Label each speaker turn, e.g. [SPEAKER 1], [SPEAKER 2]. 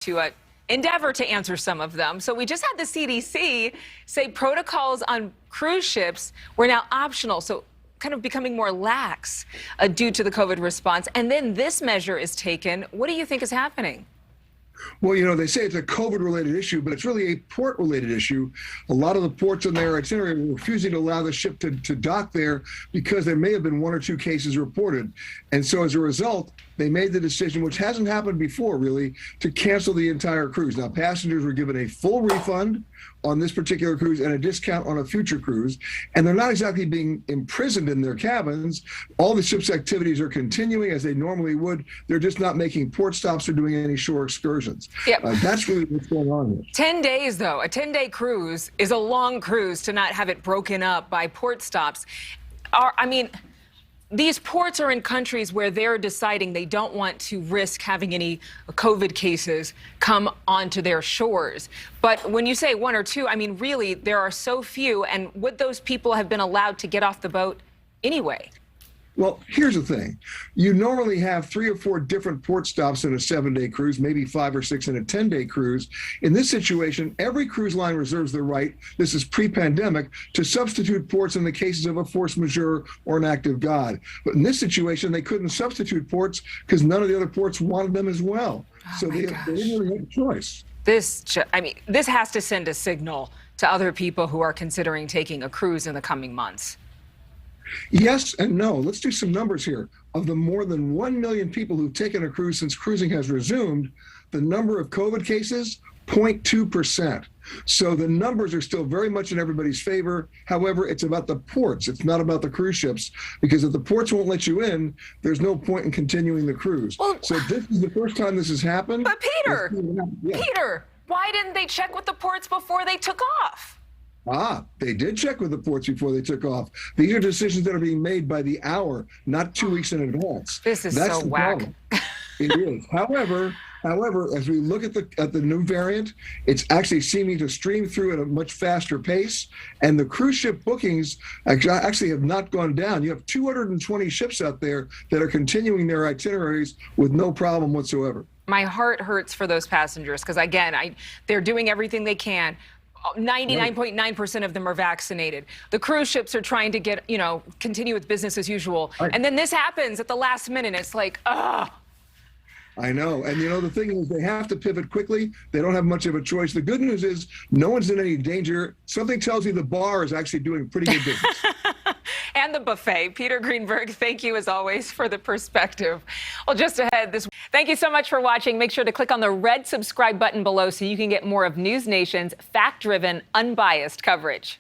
[SPEAKER 1] to endeavor to answer some of them. So we just had the CDC say protocols on cruise ships were now optional, so kind of becoming more lax due to the COVID response. And then this measure is taken. What do you think is happening?
[SPEAKER 2] Well, you know, they say it's a COVID-related issue, but it's really a port-related issue. A lot of the ports on their itinerary were refusing to allow the ship to dock there because there may have been 1 or 2 cases reported. And so as a result, they made the decision, which hasn't happened before, really, to cancel the entire cruise. Now, passengers were given a full refund on this particular cruise and a discount on a future cruise. And they're not exactly being imprisoned in their cabins. All the ship's activities are continuing as they normally would. They're just not making port stops or doing any shore excursions.
[SPEAKER 1] Yep.
[SPEAKER 2] That's really what's going on here.
[SPEAKER 1] 10 days, though. A 10-day cruise is a long cruise to not have it broken up by port stops. These ports are in countries where they're deciding they don't want to risk having any COVID cases come onto their shores. But when you say 1 or 2, I mean, really, there are so few. And would those people have been allowed to get off the boat anyway?
[SPEAKER 2] Well, here's the thing. You normally have 3 or 4 different port stops in a 7-day cruise, maybe 5 or 6 in a 10-day cruise. In this situation, every cruise line reserves the right, this is pre-pandemic, to substitute ports in the cases of a force majeure or an act of God. But in this situation, they couldn't substitute ports because none of the other ports wanted them as well. So they didn't really have a choice.
[SPEAKER 1] This has to send a signal to other people who are considering taking a cruise in the coming months.
[SPEAKER 2] Yes and no. Let's do some numbers here. Of the more than 1 million people who've taken a cruise since cruising has resumed, the number of COVID cases, 0.2%. So the numbers are still very much in everybody's favor. However, it's about the ports. It's not about the cruise ships, because if the ports won't let you in, there's no point in continuing the cruise. Well, so this is the first time this has happened.
[SPEAKER 1] But Peter, why didn't they check with the ports before they took off?
[SPEAKER 2] They did check with the ports before they took off. These are decisions that are being made by the hour, not 2 weeks in advance.
[SPEAKER 1] This is so whack.
[SPEAKER 2] It is. However, as we look at the new variant, it's actually seeming to stream through at a much faster pace, and the cruise ship bookings actually have not gone down. You have 220 ships out there that are continuing their itineraries with no problem whatsoever.
[SPEAKER 1] My heart hurts for those passengers because, again, they're doing everything they can. 99.9% of them are vaccinated. The cruise ships are trying to get, continue with business as usual. And then this happens at the last minute. It's like, ugh.
[SPEAKER 2] I know. And, the thing is, they have to pivot quickly. They don't have much of a choice. The good news is no one's in any danger. Something tells me the bar is actually doing pretty good business.
[SPEAKER 1] And the buffet. Peter Greenberg, thank you, as always, for the perspective. Well, just ahead thank you so much for watching. Make sure to click on the red subscribe button below so you can get more of NewsNation's fact-driven, unbiased coverage.